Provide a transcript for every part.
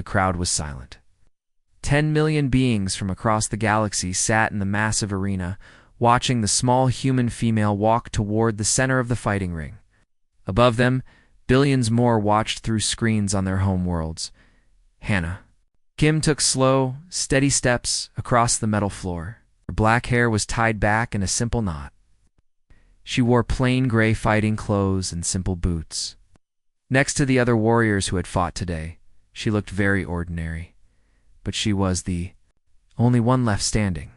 The crowd was silent. 10 million beings from across the galaxy sat in the massive arena, watching the small human female walk toward the center of the fighting ring. Above them, billions more watched through screens on their home worlds. Hannah. Kim took slow, steady steps across the metal floor. Her black hair was tied back in a simple knot. She wore plain gray fighting clothes and simple boots. Next to the other warriors who had fought today, she looked very ordinary. But she was the only one left standing.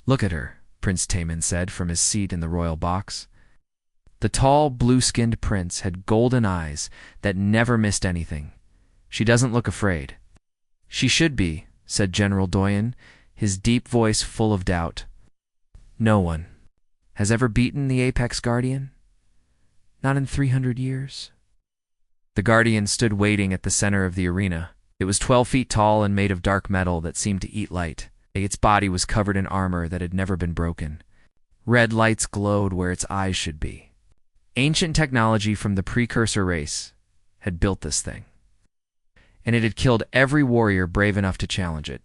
"Look at her," Prince Taman said from his seat in the royal box. The tall, blue-skinned prince had golden eyes that never missed anything. "She doesn't look afraid." "She should be," said General Doyen, his deep voice full of doubt. "No one has ever beaten the Apex Guardian? Not in 300 years?" The Guardian stood waiting at the center of the arena. It was 12 feet tall and made of dark metal that seemed to eat light. Its body was covered in armor that had never been broken. Red lights glowed where its eyes should be. Ancient technology from the precursor race had built this thing, and it had killed every warrior brave enough to challenge it.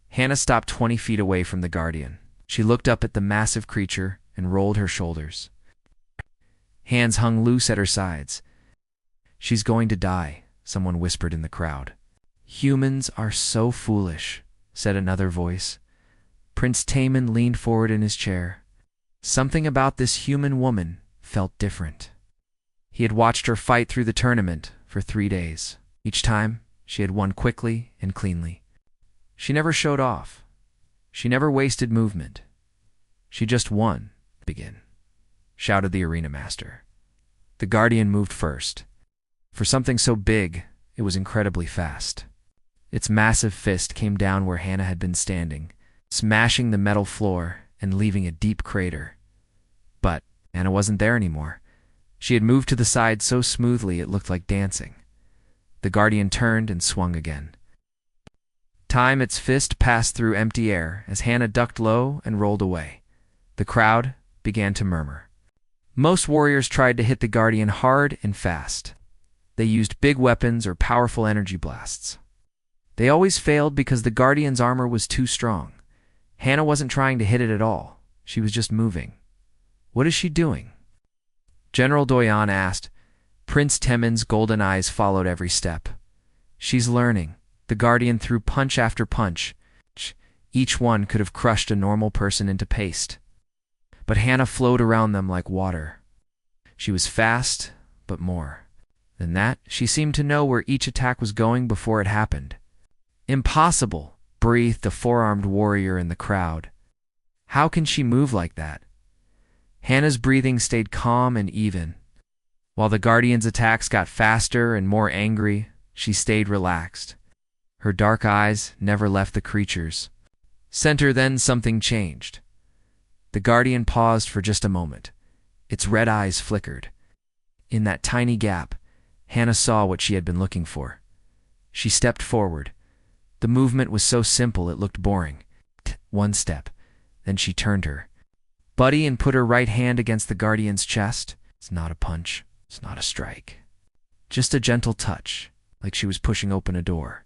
Hannah stopped 20 feet away from the Guardian. She looked up at the massive creature and rolled her shoulders. Hands hung loose at her sides. "She's going to die," someone whispered in the crowd. "Humans are so foolish," said another voice. Prince Taman leaned forward in his chair. Something about this human woman felt different. He had watched her fight through the tournament for 3 days. Each time, she had won quickly and cleanly. She never showed off. She never wasted movement. She just won. "Begin," shouted the arena master. The Guardian moved first. For something so big, it was incredibly fast. Its massive fist came down where Hannah had been standing, smashing the metal floor and leaving a deep crater. But Hannah wasn't there anymore. She had moved to the side so smoothly it looked like dancing. The Guardian turned and swung again. Its fist passed through empty air as Hannah ducked low and rolled away. The crowd began to murmur. Most warriors tried to hit the Guardian hard and fast. They used big weapons or powerful energy blasts. They always failed because the Guardian's armor was too strong. Hannah wasn't trying to hit it at all. She was just moving. "What is she doing?" General Doyen asked. Prince Temen's golden eyes followed every step. "She's learning." The Guardian threw punch after punch. Each one could have crushed a normal person into paste. But Hannah flowed around them like water. She was fast, but more than that, she seemed to know where each attack was going before it happened. "Impossible," breathed a four-armed warrior in the crowd. "How can she move like that?" Hannah's breathing stayed calm and even. While the Guardian's attacks got faster and more angry, she stayed relaxed. Her dark eyes never left the creature's center. Then something changed. The Guardian paused for just a moment. Its red eyes flickered. In that tiny gap, Hannah saw what she had been looking for. She stepped forward. The movement was so simple it looked boring. One step. Then she turned her body and put her right hand against the Guardian's chest. It's not a punch. It's not a strike. Just a gentle touch, like she was pushing open a door.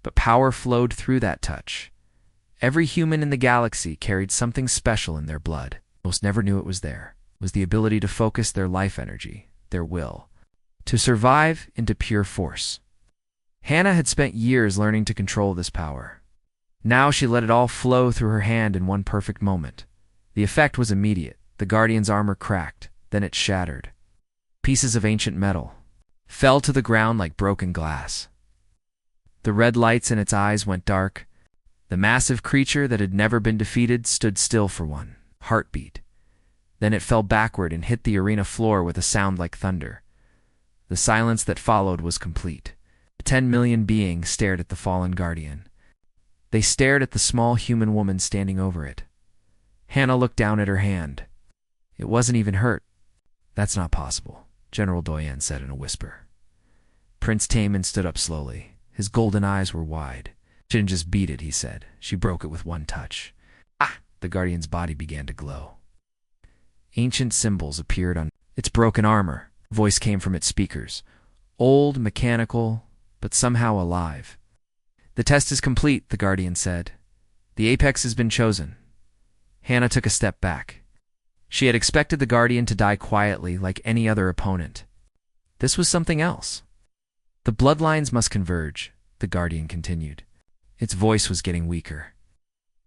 But power flowed through that touch. Every human in the galaxy carried something special in their blood. Most never knew it was there. It was the ability to focus their life energy, their will, to survive into pure force. Hannah had spent years learning to control this power. Now she let it all flow through her hand in one perfect moment. The effect was immediate. The Guardian's armor cracked, then it shattered. Pieces of ancient metal fell to the ground like broken glass. The red lights in its eyes went dark. The massive creature that had never been defeated stood still for one heartbeat. Then it fell backward and hit the arena floor with a sound like thunder. The silence that followed was complete. 10 million beings stared at the fallen Guardian. They stared at the small human woman standing over it. Hannah looked down at her hand. It wasn't even hurt. "That's not possible," General Doyen said in a whisper. Prince Taman stood up slowly. His golden eyes were wide. "She didn't just beat it," he said. "She broke it with one touch." "Ah!" The Guardian's body began to glow. Ancient symbols appeared on its broken armor. A voice came from its speakers. Old, mechanical, but somehow alive. "The test is complete," the Guardian said. "The apex has been chosen." Hannah took a step back. She had expected the Guardian to die quietly like any other opponent. This was something else. "The bloodlines must converge," the Guardian continued. Its voice was getting weaker.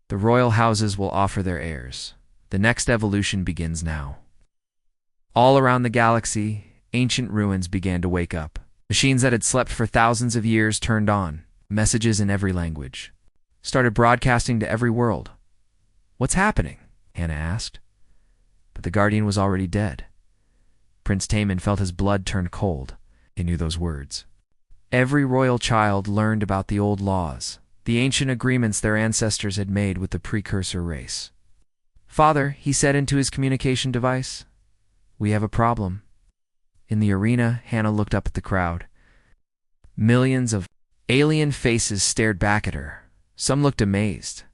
"The royal houses will offer their heirs. The next evolution begins now." All around the galaxy, ancient ruins began to wake up. Machines that had slept for thousands of years turned on. Messages in every language started broadcasting to every world. "What's happening?" Hannah asked. But the Guardian was already dead. Prince Taman felt his blood turn cold. He knew those words. Every royal child learned about the old laws, the ancient agreements their ancestors had made with the precursor race. "Father," he said into his communication device, "we have a problem." In the arena, Hannah looked up at the crowd. Millions of alien faces stared back at her. Some looked amazed.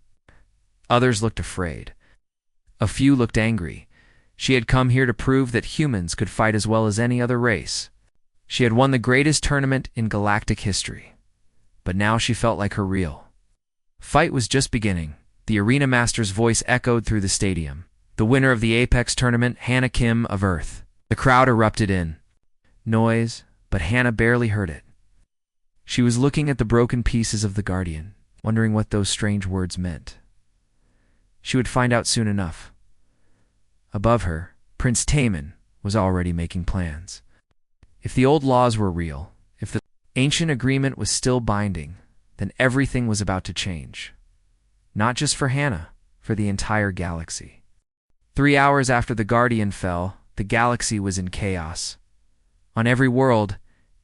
Others looked afraid. A few looked angry. She had come here to prove that humans could fight as well as any other race. She had won the greatest tournament in galactic history. But now she felt like her real fight was just beginning. The arena master's voice echoed through the stadium. "The winner of the Apex tournament, Hannah Kim of Earth." The crowd erupted in noise, but Hannah barely heard it. She was looking at the broken pieces of the Guardian, wondering what those strange words meant. She would find out soon enough. Above her, Prince Taman was already making plans. If the old laws were real, if the ancient agreement was still binding, then everything was about to change. Not just for Hannah, for the entire galaxy. 3 hours after the Guardian fell, the galaxy was in chaos. On every world,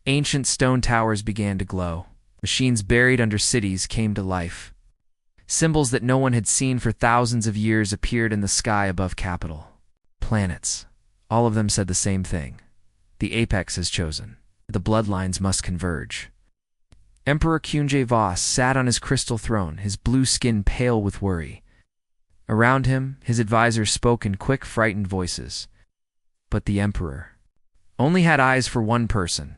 ancient stone towers began to glow. Machines buried under cities came to life. Symbols that no one had seen for thousands of years appeared in the sky above capital. Planets. All of them said the same thing. The apex is chosen. The bloodlines must converge. Emperor Kunje Voss sat on his crystal throne, his blue skin pale with worry. Around him, his advisors spoke in quick, frightened voices. But the emperor only had eyes for one person,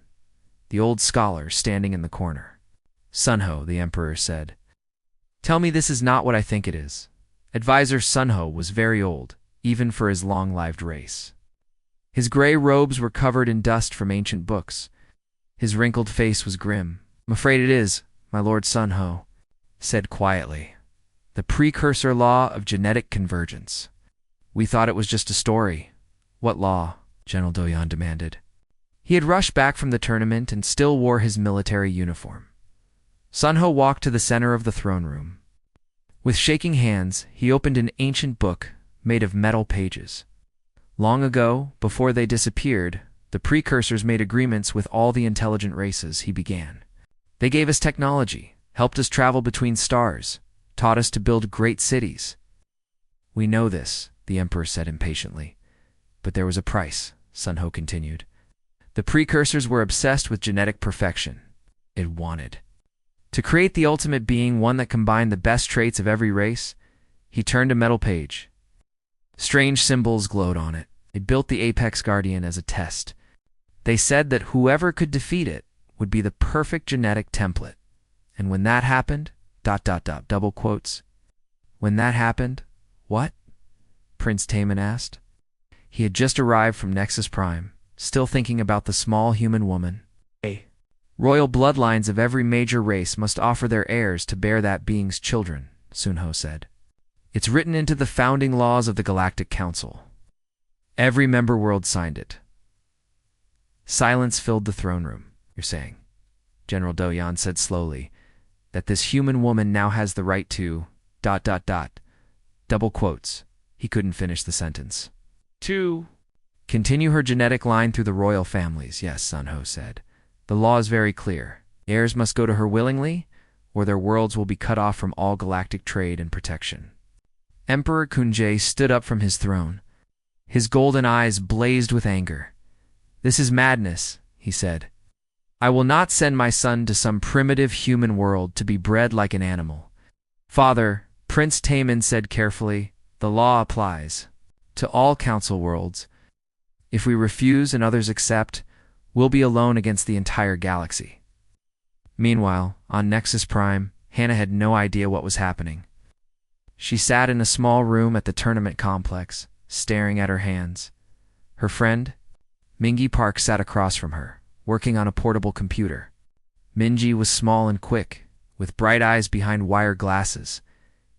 the old scholar standing in the corner. "Sunho," the emperor said. "Tell me this is not what I think it is." Advisor Sunho was very old, even for his long-lived race. His gray robes were covered in dust from ancient books. His wrinkled face was grim. "I'm afraid it is, my lord Sunho," said quietly. "The precursor law of genetic convergence. We thought it was just a story." "What law?" General Doyan demanded. He had rushed back from the tournament and still wore his military uniform. Sunho walked to the center of the throne room. With shaking hands, he opened an ancient book made of metal pages. Long ago, before they disappeared, the precursors made agreements with all the intelligent races, he began. They gave us technology, helped us travel between stars, taught us to build great cities. "We know this," the emperor said impatiently. "But there was a price," Sunho continued. "The precursors were obsessed with genetic perfection. It wanted to create the ultimate being, one that combined the best traits of every race." He turned a metal page. Strange symbols glowed on it. They built the Apex Guardian as a test. They said that whoever could defeat it would be the perfect genetic template. And when that happened, ... double quotes. "When that happened, what?" Prince Taman asked. He had just arrived from Nexus Prime, still thinking about the small human woman. "Royal bloodlines of every major race must offer their heirs to bear that being's children," Sunho said. "It's written into the founding laws of the Galactic Council." Every member world signed it. Silence filled the throne room. "You're saying," General Doyan said slowly, "that this human woman now has the right to ... double quotes." He couldn't finish the sentence. "To continue her genetic line through the royal families." "Yes," Sunho said. "The law is very clear. Heirs must go to her willingly, or their worlds will be cut off from all galactic trade and protection." Emperor Kunje stood up from his throne. His golden eyes blazed with anger. "This is madness," he said. "I will not send my son to some primitive human world to be bred like an animal." "Father," Prince Taman said carefully, "the law applies to all council worlds. If we refuse and others accept, we'll be alone against the entire galaxy." Meanwhile, on Nexus Prime, Hannah had no idea what was happening. She sat in a small room at the tournament complex, staring at her hands. Her friend, Mingy Park, sat across from her, working on a portable computer. Mingy was small and quick, with bright eyes behind wire glasses.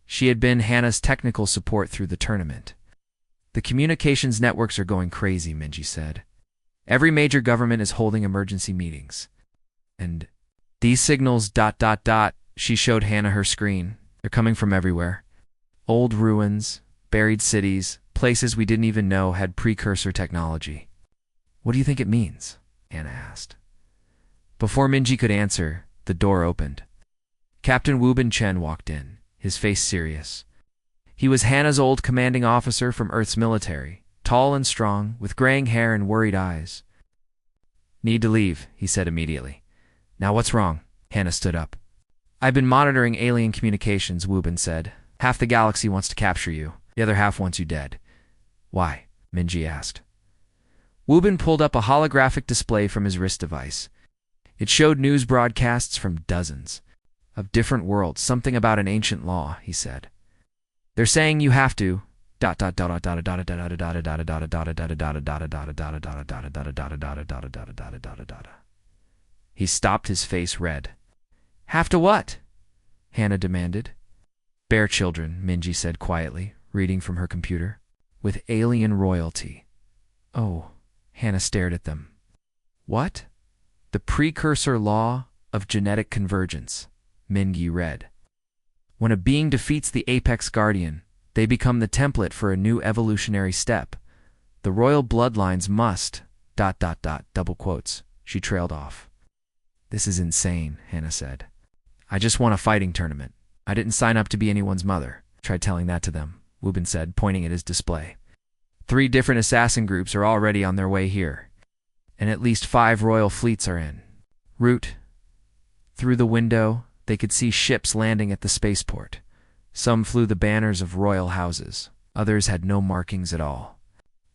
She had been Hannah's technical support through the tournament. "The communications networks are going crazy," Mingy said. "Every major government is holding emergency meetings. And these signals ... She showed Hannah her screen. "They're coming from everywhere. Old ruins, buried cities, places we didn't even know had precursor technology." "What do you think it means?" Hannah asked. Before Mingy could answer, the door opened. Captain Wubin Chen walked in, his face serious. He was Hannah's old commanding officer from Earth's military, tall and strong, with graying hair and worried eyes. "Need to leave," he said immediately. "Now what's wrong?" Hannah stood up. "I've been monitoring alien communications," Wubin said. "Half the galaxy wants to capture you. The other half wants you dead." "Why?" Mingy asked. Wubin pulled up a holographic display from his wrist device. It showed news broadcasts from dozens of different worlds, something about an ancient law, he said. "They're saying you have to ... He stopped, his face red. "Have to what?" Hannah demanded. "Bear children," Mingy said quietly, reading from her computer. "With alien royalty." "Oh," Hannah stared at them. "What?" "The precursor law of genetic convergence," Mingy read. "When a being defeats the apex guardian, they become the template for a new evolutionary step. The royal bloodlines must ... double quotes. She trailed off. "This is insane," Hannah said. "I just won a fighting tournament. I didn't sign up to be anyone's mother." "Tried telling that to them," Wubin said, pointing at his display. 3 different assassin groups are already on their way here, and at least 5 royal fleets are en route." Through the window, they could see ships landing at the spaceport. Some flew the banners of royal houses. Others had no markings at all.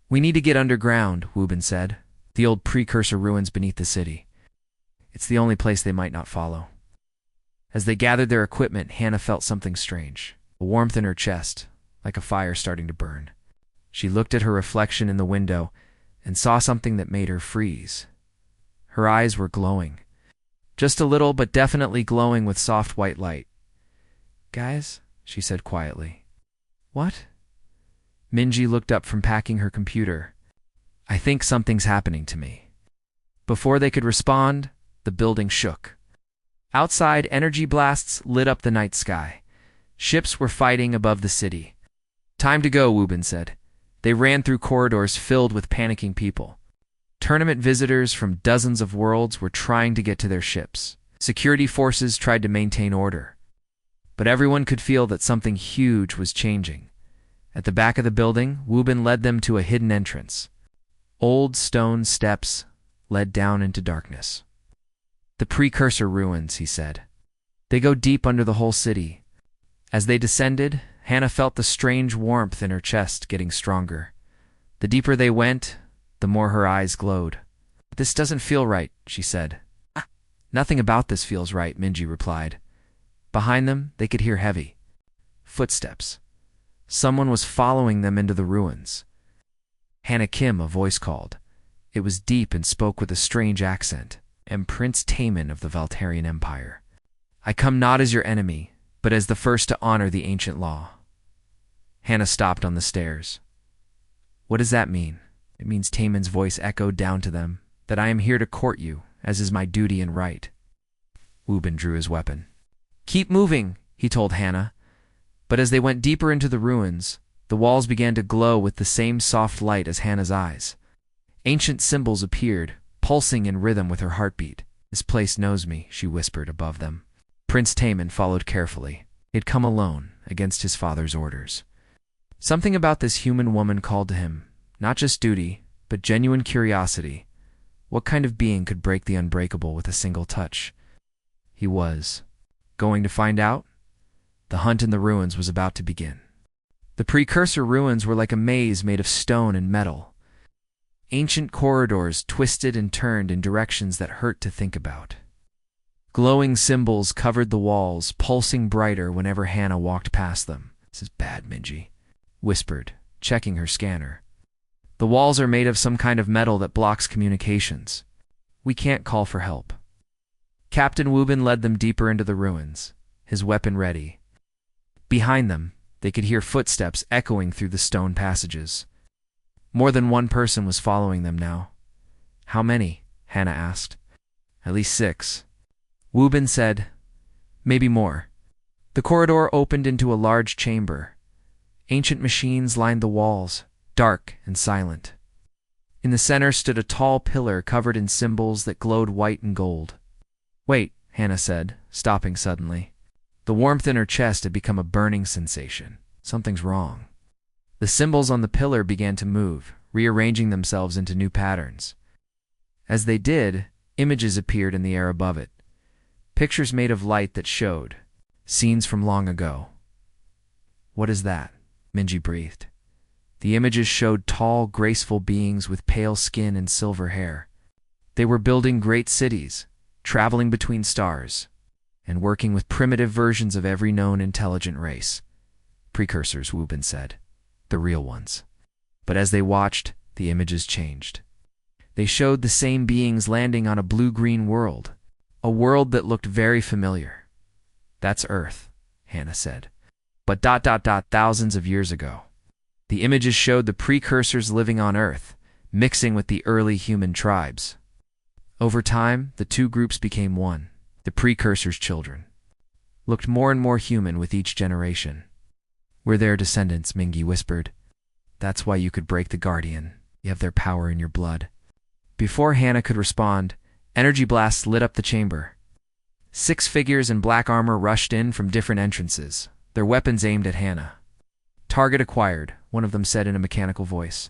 "We need to get underground," Wubin said. "The old precursor ruins beneath the city. It's the only place they might not follow." As they gathered their equipment, Hannah felt something strange, a warmth in her chest, like a fire starting to burn. She looked at her reflection in the window and saw something that made her freeze. Her eyes were glowing. Just a little, but definitely glowing with soft white light. "Guys," she said quietly. "What?" Mingy looked up from packing her computer. "I think something's happening to me." Before they could respond, the building shook. Outside, energy blasts lit up the night sky. Ships were fighting above the city. "Time to go," Wubin said. They ran through corridors filled with panicking people. Tournament visitors from dozens of worlds were trying to get to their ships. Security forces tried to maintain order. But everyone could feel that something huge was changing. At the back of the building, Wubin led them to a hidden entrance. Old stone steps led down into darkness. "The precursor ruins," he said. "They go deep under the whole city." As they descended, Hannah felt the strange warmth in her chest getting stronger. The deeper they went, the more her eyes glowed. "This doesn't feel right," she said. "Nothing about this feels right," Mingy replied. Behind them, they could hear heavy footsteps. Someone was following them into the ruins. "Hannah Kim," a voice called. It was deep and spoke with a strange accent. "Am Prince Taman of the Valtarian Empire. I come not as your enemy, but as the first to honor the ancient law." Hannah stopped on the stairs. "What does that mean?" "It means," Taman's voice echoed down to them, "that I am here to court you, as is my duty and right." Wubin drew his weapon. "Keep moving," he told Hannah. But as they went deeper into the ruins, the walls began to glow with the same soft light as Hannah's eyes. Ancient symbols appeared, pulsing in rhythm with her heartbeat. "This place knows me," she whispered above them. Prince Taman followed carefully. He had come alone, against his father's orders. Something about this human woman called to him, not just duty, but genuine curiosity. What kind of being could break the unbreakable with a single touch? He was going to find out. The hunt in the ruins was about to begin. The precursor ruins were like a maze made of stone and metal. Ancient corridors twisted and turned in directions that hurt to think about. Glowing symbols covered the walls, pulsing brighter whenever Hannah walked past them. "This is bad," Minji whispered, checking her scanner. "The walls are made of some kind of metal that blocks communications. We can't call for help." Captain Wubin led them deeper into the ruins, his weapon ready. Behind them, they could hear footsteps echoing through the stone passages. More than one person was following them now. "How many?" Hannah asked. "At least 6. Wubin said, "Maybe more." The corridor opened into a large chamber. Ancient machines lined the walls, dark and silent. In the center stood a tall pillar covered in symbols that glowed white and gold. "Wait," Hannah said, stopping suddenly. The warmth in her chest had become a burning sensation. Something's wrong. The symbols on the pillar began to move, rearranging themselves into new patterns. As they did, images appeared in the air above it. Pictures made of light that showed. Scenes from long ago. "What is that?" Minji breathed. The images showed tall, graceful beings with pale skin and silver hair. They were building great cities, traveling between stars, and working with primitive versions of every known intelligent race. "Precursors," Wubin said. "The real ones." But as they watched, the images changed. They showed the same beings landing on a blue-green world, a world that looked very familiar. "That's Earth," Hannah said. "But thousands of years ago." The images showed the precursors living on Earth, mixing with the early human tribes. Over time, the two groups became one. The precursors' children looked more and more human with each generation. "We're their descendants," Mingi whispered. "That's why you could break the Guardian. You have their power in your blood." Before Hannah could respond, energy blasts lit up the chamber. 6 figures in black armor rushed in from different entrances, their weapons aimed at Hannah. "Target acquired," one of them said in a mechanical voice.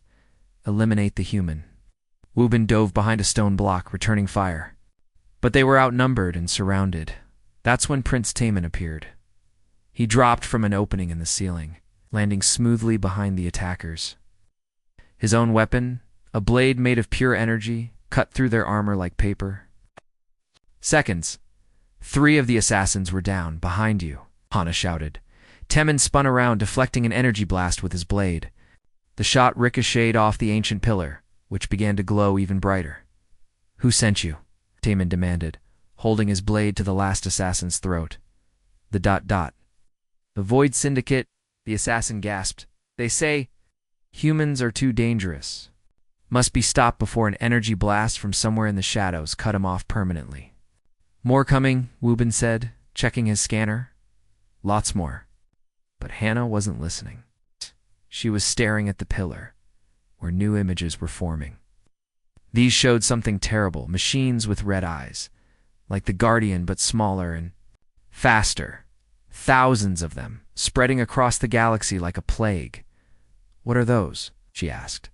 "Eliminate the human." Wubin dove behind a stone block, returning fire. But they were outnumbered and surrounded. That's when Prince Taman appeared. He dropped from an opening in the ceiling, landing smoothly behind the attackers. His own weapon, a blade made of pure energy, cut through their armor like paper. Seconds. 3 of the assassins were down, behind you, Hannah shouted. Taman spun around, deflecting an energy blast with his blade. The shot ricocheted off the ancient pillar, which began to glow even brighter. "Who sent you?" Taman demanded, holding his blade to the last assassin's throat. The Void Syndicate," the assassin gasped. "They say humans are too dangerous. Must be stopped before an energy blast from somewhere in the shadows cut him off permanently." "More coming," Wubin said, checking his scanner. "Lots more." But Hannah wasn't listening. She was staring at the pillar, where new images were forming. These showed something terrible, machines with red eyes, like the Guardian but smaller and faster. Thousands of them, spreading across the galaxy like a plague. "What are those?" she asked.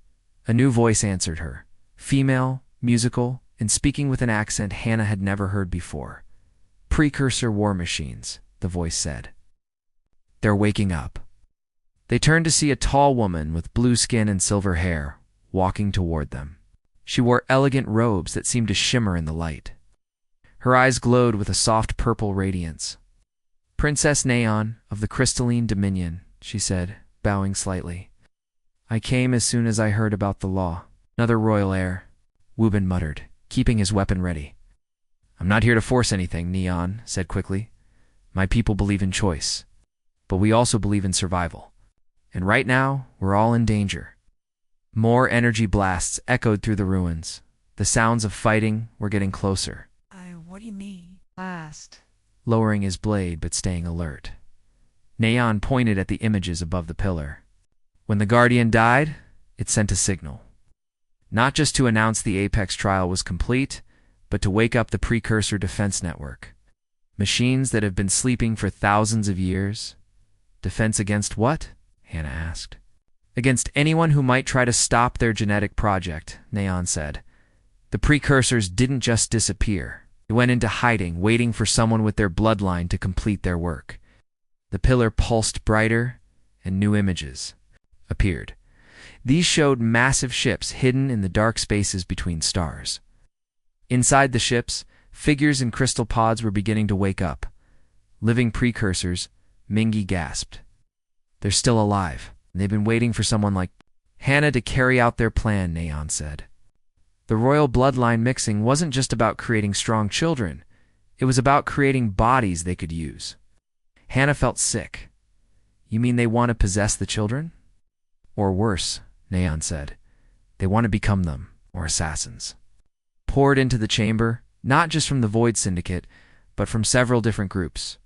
A new voice answered her, female, musical, and speaking with an accent Hannah had never heard before. "Precursor war machines," the voice said. "They're waking up." They turned to see a tall woman with blue skin and silver hair, walking toward them. She wore elegant robes that seemed to shimmer in the light. Her eyes glowed with a soft purple radiance. "Princess Neon of the Crystalline Dominion," she said, bowing slightly. "I came as soon as I heard about the law." "Another royal heir," Wubin muttered, keeping his weapon ready. "I'm not here to force anything," Neon said quickly. "My people believe in choice, but we also believe in survival. And right now, we're all in danger." More energy blasts echoed through the ruins. The sounds of fighting were getting closer. What do you mean, blast?" Lowering his blade but staying alert. Neon pointed at the images above the pillar. When the Guardian died, it sent a signal. Not just to announce the Apex trial was complete, but to wake up the Precursor Defense Network. Machines that have been sleeping for thousands of years. Defense against what? Hannah asked. "Against anyone who might try to stop their genetic project," Neon said. "The precursors didn't just disappear. They went into hiding, waiting for someone with their bloodline to complete their work." The pillar pulsed brighter, and new images appeared. These showed massive ships hidden in the dark spaces between stars. Inside the ships, Figures in crystal pods were beginning to wake up. Living precursors, Mingy gasped. They're still alive, and they've been waiting for someone like Hannah to carry out their plan, Neon said. The royal bloodline mixing wasn't just about creating strong children. It was about creating bodies they could use. Hannah felt sick. You mean they want to possess the children? Or worse, Neon said. They want to become them, or assassins. Poured into the chamber, not just from the Void Syndicate, but from several different groups.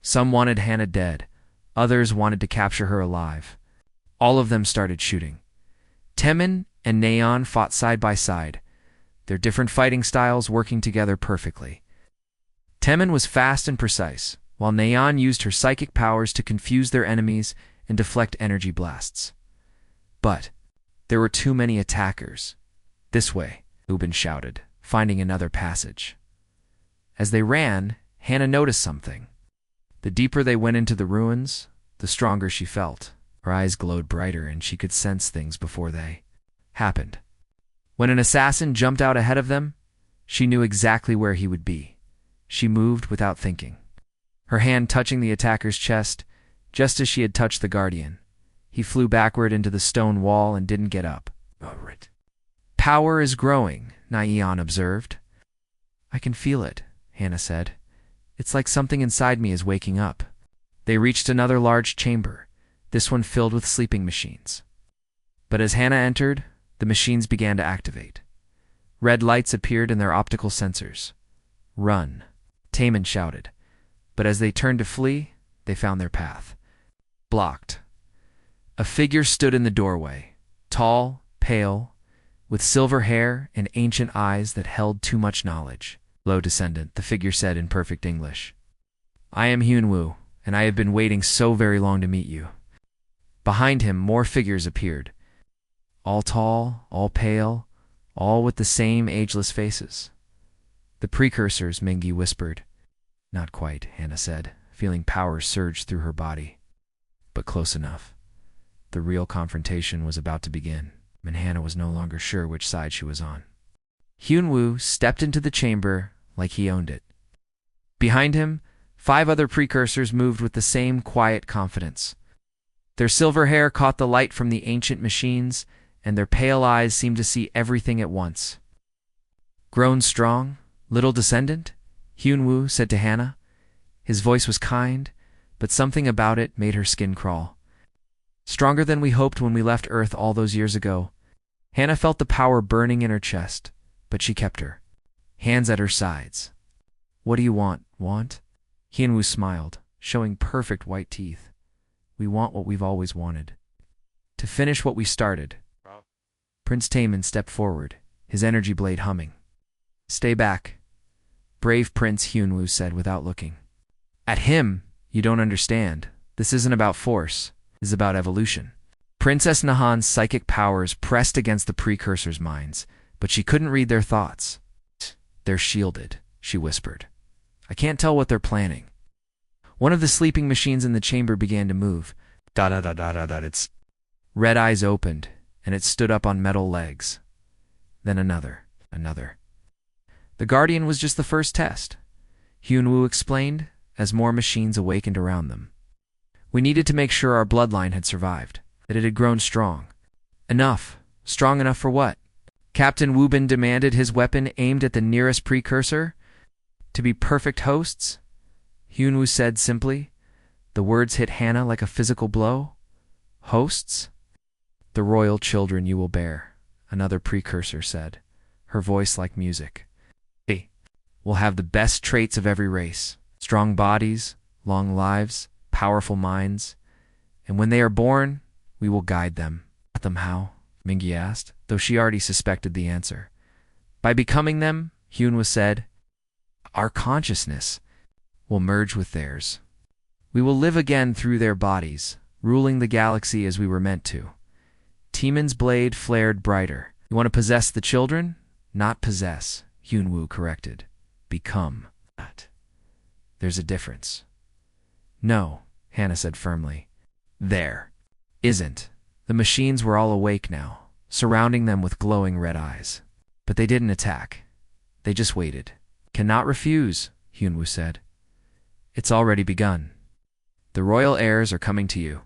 Some wanted Hannah dead. Others wanted to capture her alive. All of them started shooting. Temin and Neon fought side by side, their different fighting styles working together perfectly. Temin was fast and precise, while Neon used her psychic powers to confuse their enemies and deflect energy blasts. But there were too many attackers. This way, Ubin shouted, finding another passage. As they ran, Hannah noticed something. The deeper they went into the ruins, the stronger she felt. Her eyes glowed brighter and she could sense things before they happened. When an assassin jumped out ahead of them, she knew exactly where he would be. She moved without thinking, her hand touching the attacker's chest, just as she had touched the Guardian. He flew backward into the stone wall and didn't get up. Power is growing, Neon observed. I can feel it, Hannah said. It's like something inside me is waking up. They reached another large chamber, this one filled with sleeping machines. But as Hannah entered, the machines began to activate. Red lights appeared in their optical sensors. Run, Taman shouted. But as they turned to flee, they found their path blocked. A figure stood in the doorway, tall, pale, with silver hair and ancient eyes that held too much knowledge. Low descendant, the figure said in perfect English. I am Hyunwoo, and I have been waiting so very long to meet you. Behind him, more figures appeared. All tall, all pale, all with the same ageless faces. The precursors, Mingy whispered. Not quite, Hannah said, feeling power surge through her body. But close enough. The real confrontation was about to begin, and Hannah was no longer sure which side she was on. Hyunwoo stepped into the chamber like he owned it. Behind him, 5 other precursors moved with the same quiet confidence. Their silver hair caught the light from the ancient machines, and their pale eyes seemed to see everything at once. Grown strong, little descendant? Hyunwoo said to Hannah. His voice was kind, but something about it made her skin crawl. Stronger than we hoped when we left Earth all those years ago. Hannah felt the power burning in her chest, but she kept her hands at her sides. What do you want? Hyunwoo smiled, showing perfect white teeth. We want what we've always wanted. To finish what we started. Prince Taman stepped forward, his energy blade humming. Stay back. Brave Prince, Hyunwoo said without looking. At him, you don't understand. This isn't about force. This is about evolution. Princess Nahan's psychic powers pressed against the precursors' minds, but she couldn't read their thoughts. They're shielded, she whispered. I can't tell what they're planning. One of the sleeping machines in the chamber began to move. Its red eyes opened, and it stood up on metal legs. Then another. The Guardian was just the first test, Hyunwoo explained, as more machines awakened around them. We needed to make sure our bloodline had survived, that it had grown strong. Enough. Strong enough for what? Captain Woobin demanded, his weapon aimed at the nearest precursor. To be perfect hosts? Hyunwoo said simply. The words hit Hannah like a physical blow. Hosts? The royal children you will bear, another precursor said, her voice like music. They will have the best traits of every race. Strong bodies, long lives, powerful minds. And when they are born, we will guide them. Them how? Mingy asked, though she already suspected the answer. By becoming them, Hyunwoo said, our consciousness will merge with theirs. We will live again through their bodies, ruling the galaxy as we were meant to. Teeman's blade flared brighter. You want to possess the children? Not possess, Hyunwoo corrected. Become. There's a difference. No, Hannah said firmly. There isn't. The machines were all awake now, surrounding them with glowing red eyes. But they didn't attack. They just waited. Cannot refuse, Hyunwoo said. It's already begun. The royal heirs are coming to you.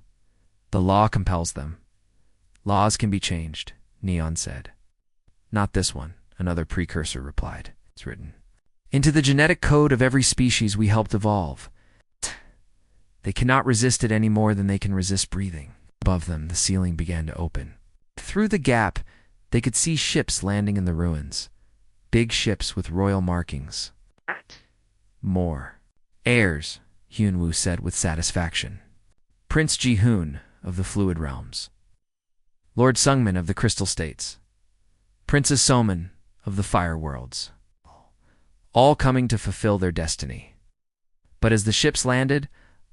The law compels them. Laws can be changed, Neon said. Not this one, another precursor replied. It's written into the genetic code of every species we helped evolve. They cannot resist it any more than they can resist breathing. Above them, the ceiling began to open. Through the gap, they could see ships landing in the ruins. Big ships with royal markings. More. Heirs, Hyunwoo said with satisfaction. Prince Ji-hoon of the Fluid Realms. Lord Sungmin of the Crystal States. Princess Somin of the Fire Worlds. All coming to fulfill their destiny. But as the ships landed,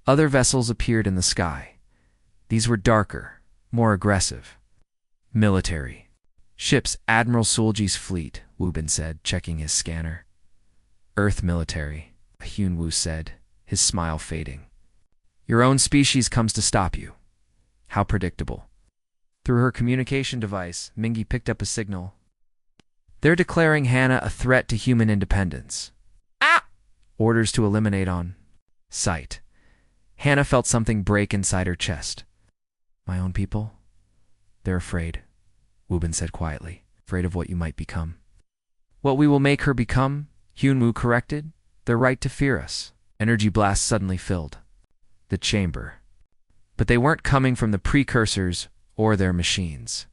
other vessels appeared in the sky. These were darker, more aggressive. Military. Ships Admiral Sulji's fleet, Woobin said, checking his scanner. Earth military, Hyunwoo said, his smile fading. Your own species comes to stop you. How predictable. Through her communication device, Mingi picked up a signal. They're declaring Hannah a threat to human independence. Ah! Orders to eliminate on sight. Hannah felt something break inside her chest. My own people? They're afraid, Woobin said quietly, afraid of what you might become. What we will make her become, Hyunwoo corrected, their right to fear us. Energy blasts suddenly filled the chamber. But they weren't coming from the precursors or their machines.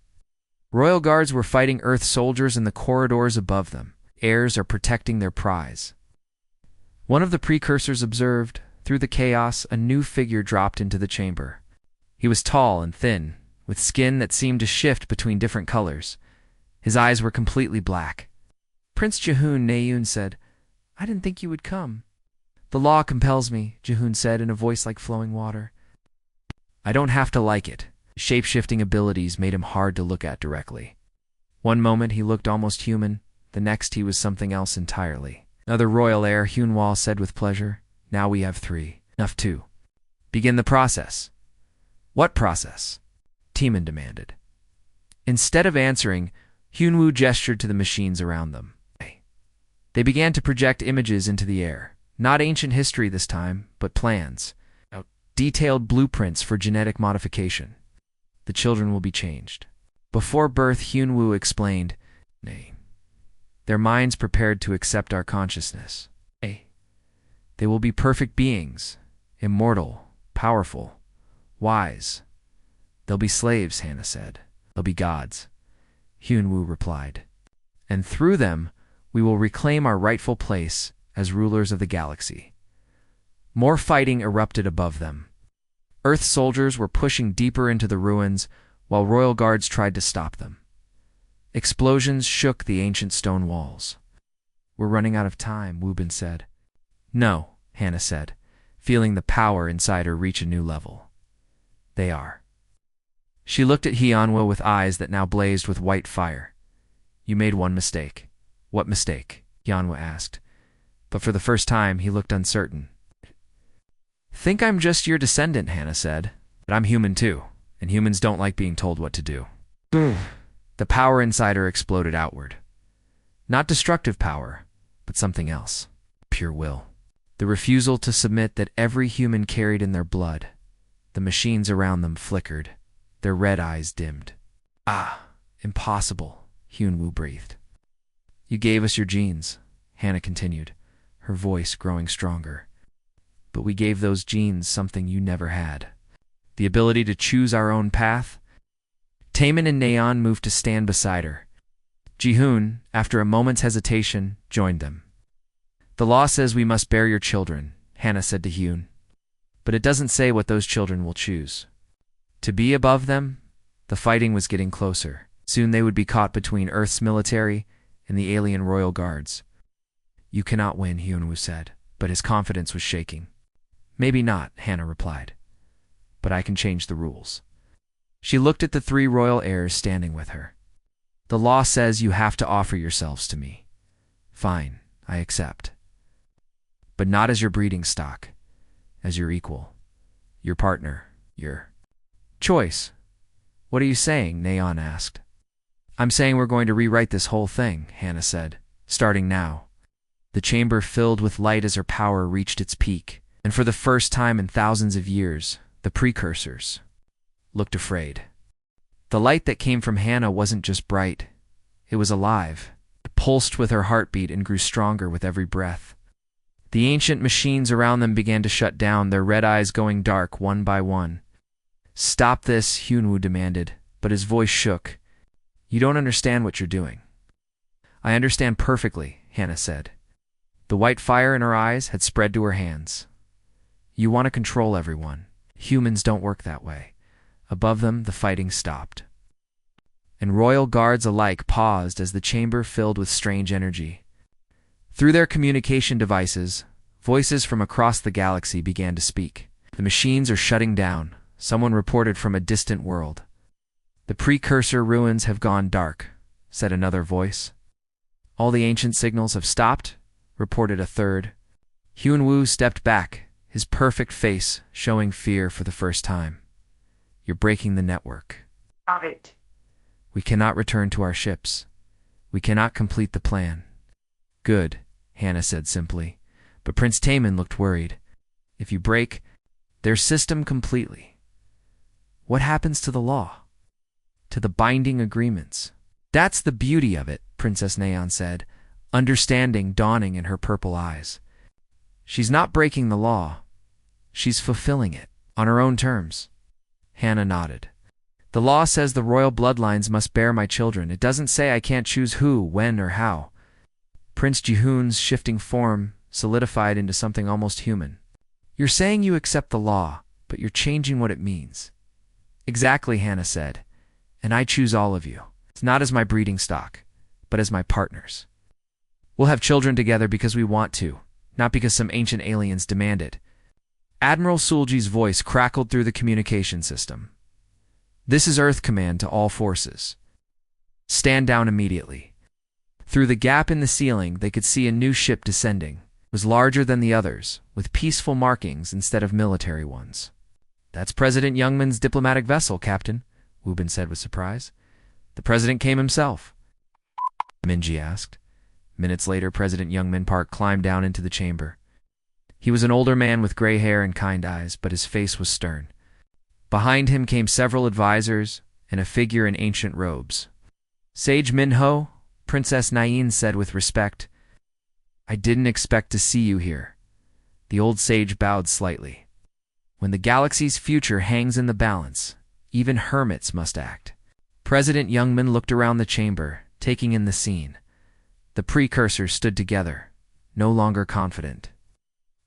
Royal guards were fighting Earth soldiers in the corridors above them. Heirs are protecting their prize. One of the precursors observed, through the chaos, a new figure dropped into the chamber. He was tall and thin, with skin that seemed to shift between different colors. His eyes were completely black. Prince Ji-hoon, Naeun said, I didn't think you would come. The law compels me, Ji-hoon said in a voice like flowing water. I don't have to like it. Shape-shifting abilities made him hard to look at directly. One moment he looked almost human, the next he was something else entirely. Another royal heir, Hyunwoo said with pleasure. Now we have 3. Enough 2. Begin the process. What process? Teeman demanded. Instead of answering, Hyunwoo gestured to the machines around them. They began to project images into the air. Not ancient history this time, but plans. Detailed blueprints for genetic modification. The children will be changed. Before birth, Hyunwoo explained, Nay, their minds prepared to accept our consciousness. They will be perfect beings, immortal, powerful, wise. They'll be slaves, Hannah said. They'll be gods. Hyunwoo replied. And through them, we will reclaim our rightful place as rulers of the galaxy. More fighting erupted above them. Earth soldiers were pushing deeper into the ruins, while royal guards tried to stop them. Explosions shook the ancient stone walls. We're running out of time, Woobin said. No, Hannah said, feeling the power inside her reach a new level. They are. She looked at Hyunwoo with eyes that now blazed with white fire. You made one mistake. What mistake? Hyunwoo asked. But for the first time, he looked uncertain. Think I'm just your descendant, Hannah said. But I'm human too, and humans don't like being told what to do. The power inside her exploded outward. Not destructive power, but something else. Pure will. The refusal to submit that every human carried in their blood. The machines around them flickered. Their red eyes dimmed. Ah, impossible, Hyunwoo breathed. You gave us your genes, Hannah continued, her voice growing stronger. But we gave those genes something you never had. The ability to choose our own path. Taemin and Naeon moved to stand beside her. Ji-hoon, after a moment's hesitation, joined them. The law says we must bear your children, Hannah said to Hyun. But it doesn't say what those children will choose. To be above them, the fighting was getting closer. Soon they would be caught between Earth's military and the alien royal guards. You cannot win, Hyunwoo said, but his confidence was shaking. Maybe not, Hannah replied. But I can change the rules. She looked at the 3 royal heirs standing with her. The law says you have to offer yourselves to me. Fine, I accept. But not as your breeding stock, as your equal, your partner, your choice. What are you saying? Naeon asked. I'm saying we're going to rewrite this whole thing, Hannah said, starting now. The chamber filled with light as her power reached its peak, and for the first time in thousands of years, the precursors looked afraid. The light that came from Hannah wasn't just bright, it was alive. It pulsed with her heartbeat and grew stronger with every breath. The ancient machines around them began to shut down, their red eyes going dark one by one. "Stop this," Hyunwoo demanded, but his voice shook. "You don't understand what you're doing." "I understand perfectly," Hannah said. The white fire in her eyes had spread to her hands. "You want to control everyone. Humans don't work that way." Above them, the fighting stopped, and royal guards alike paused as the chamber filled with strange energy. Through their communication devices, voices from across the galaxy began to speak. "The machines are shutting down," someone reported from a distant world. "The precursor ruins have gone dark," said another voice. "All the ancient signals have stopped," reported a third. Hyunwoo stepped back, his perfect face showing fear for the first time. "You're breaking the network. Stop it. We cannot return to our ships. We cannot complete the plan." "Good," Hannah said simply, but Prince Taemin looked worried. "If you break their system completely, what happens to the law? To the binding agreements?" "That's the beauty of it," Princess Neon said, understanding dawning in her purple eyes. "She's not breaking the law. She's fulfilling it, on her own terms." Hannah nodded. "The law says the royal bloodlines must bear my children. It doesn't say I can't choose who, when, or how." Prince Jihoon's shifting form solidified into something almost human. "You're saying you accept the law, but you're changing what it means." "Exactly," Hannah said. "And I choose all of you. It's not as my breeding stock, but as my partners. We'll have children together because we want to, not because some ancient aliens demand it." Admiral Sulji's voice crackled through the communication system. "This is Earth Command to all forces. Stand down immediately." Through the gap in the ceiling, they could see a new ship descending. It was larger than the others, with peaceful markings instead of military ones. "That's President Youngman's diplomatic vessel, Captain," Wubin said with surprise. "The president came himself?" Minji asked. Minutes later, President Youngmin Park climbed down into the chamber. He was an older man with gray hair and kind eyes, but his face was stern. Behind him came several advisors and a figure in ancient robes. "Sage Minho," Princess Nain said with respect. "I didn't expect to see you here." The old sage bowed slightly. "When the galaxy's future hangs in the balance, even hermits must act." President Youngman looked around the chamber, taking in the scene. The precursors stood together, no longer confident.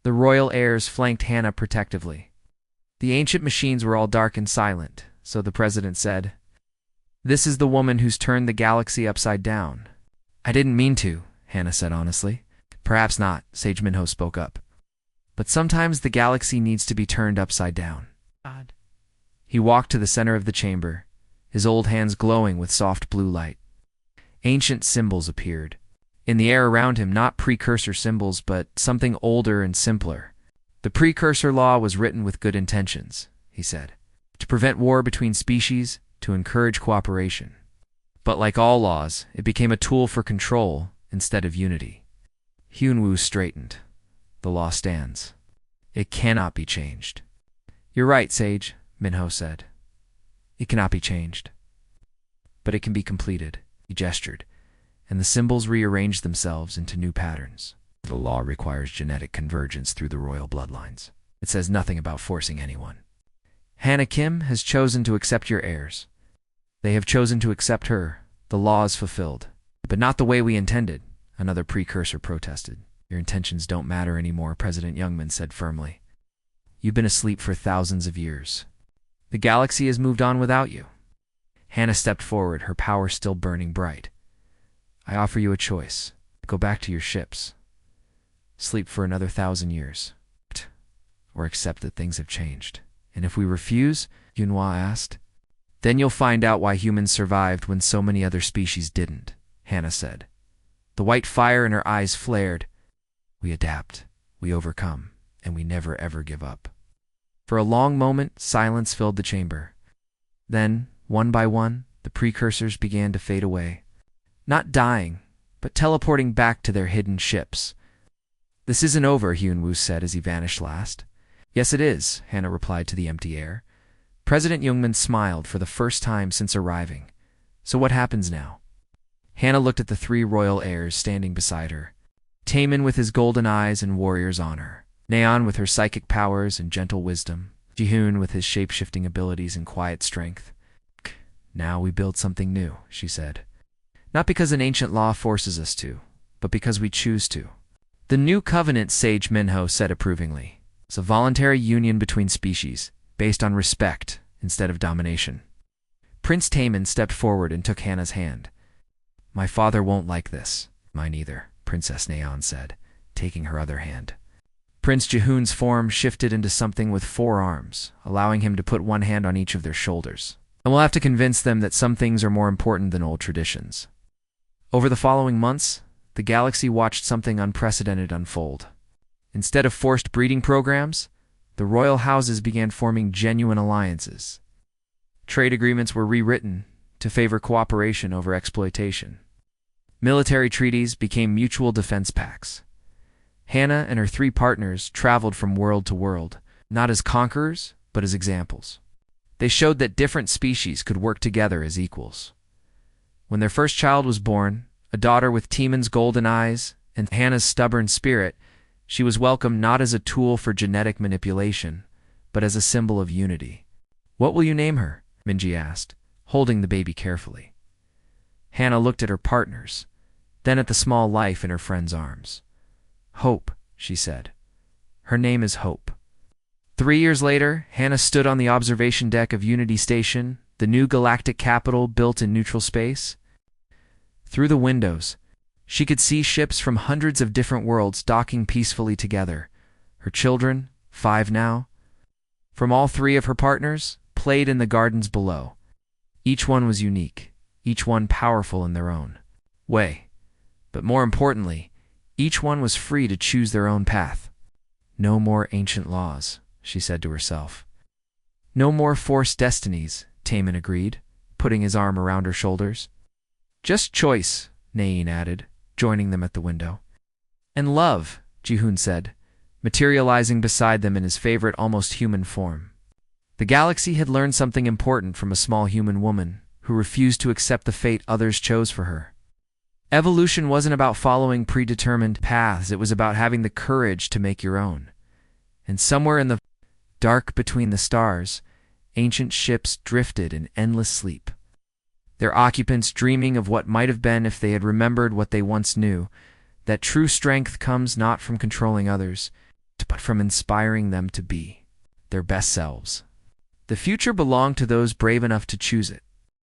The royal heirs flanked Hannah protectively. The ancient machines were all dark and silent, so the president said, "This is the woman who's turned the galaxy upside down." "I didn't mean to," Hannah said honestly. "Perhaps not," Sage Minho spoke up. "But sometimes the galaxy needs to be turned upside down." God. He walked to the center of the chamber, his old hands glowing with soft blue light. Ancient symbols appeared. In the air around him, not precursor symbols, but something older and simpler. "The precursor law was written with good intentions," he said, "to prevent war between species, to encourage cooperation. But like all laws, it became a tool for control instead of unity." Hyunwoo straightened. "The law stands. It cannot be changed." "You're right, Sage," Minho said. "It cannot be changed. But it can be completed." He gestured, and the symbols rearranged themselves into new patterns. "The law requires genetic convergence through the royal bloodlines. It says nothing about forcing anyone. Hannah Kim has chosen to accept your heirs. They have chosen to accept her. The law is fulfilled. But not the way we intended," another precursor protested. "Your intentions don't matter anymore," President Youngman said firmly. "You've been asleep for thousands of years. The galaxy has moved on without you." Hannah stepped forward, her power still burning bright. "I offer you a choice. Go back to your ships. Sleep for another 1,000 years. Or accept that things have changed." "And if we refuse?" Yunhua asked. "Then you'll find out why humans survived when so many other species didn't," Hannah said. The white fire in her eyes flared. "We adapt, we overcome, and we never ever give up." For a long moment, silence filled the chamber. Then, one by one, the precursors began to fade away. Not dying, but teleporting back to their hidden ships, This isn't over, Hyun-woo said as he vanished last. Yes, it is, Hannah replied to the empty air. President Youngman smiled for the first time since arriving. So what happens now? Hannah looked at the three royal heirs standing beside her. Taemin with his golden eyes and warrior's honor. Naeon with her psychic powers and gentle wisdom. Jihoon with his shape-shifting abilities and quiet strength. Now we build something new, she said. Not because an ancient law forces us to, but because we choose to. The new covenant, Sage Minho said approvingly. It's a voluntary union between species, based on respect instead of domination. Prince Taemin stepped forward and took Hannah's hand. My father won't like this. Mine either, Princess Naeon said, taking her other hand. Prince Jihoon's form shifted into something with 4 arms, allowing him to put one hand on each of their shoulders. And we'll have to convince them that some things are more important than old traditions. Over the following months, the galaxy watched something unprecedented unfold. Instead of forced breeding programs, the royal houses began forming genuine alliances. Trade agreements were rewritten to favor cooperation over exploitation. Military treaties became mutual defense pacts. Hannah and her 3 partners traveled from world to world, not as conquerors, but as examples. They showed that different species could work together as equals. When their first child was born, a daughter with Taemin's golden eyes and Hannah's stubborn spirit, she was welcomed not as a tool for genetic manipulation, but as a symbol of unity. What will you name her? Minji asked, holding the baby carefully. Hannah looked at her partners, then at the small life in her friend's arms. Hope, she said. Her name is Hope. 3 years later, Hannah stood on the observation deck of Unity Station, the new galactic capital built in neutral space. Through the windows, she could see ships from hundreds of different worlds docking peacefully together. Her children, 5 now, from all 3 of her partners, played in the gardens below. Each one was unique, each one powerful in their own way. But more importantly, each one was free to choose their own path. No more ancient laws, she said to herself. No more forced destinies, Taemin agreed, putting his arm around her shoulders. Just choice, Naeon added, joining them at the window. And love, Jihoon said, materializing beside them in his favorite almost human form. The galaxy had learned something important from a small human woman who refused to accept the fate others chose for her. Evolution wasn't about following predetermined paths, it was about having the courage to make your own. And somewhere in the dark between the stars, ancient ships drifted in endless sleep. Their occupants dreaming of what might have been if they had remembered what they once knew, that true strength comes not from controlling others, but from inspiring them to be their best selves. The future belonged to those brave enough to choose it.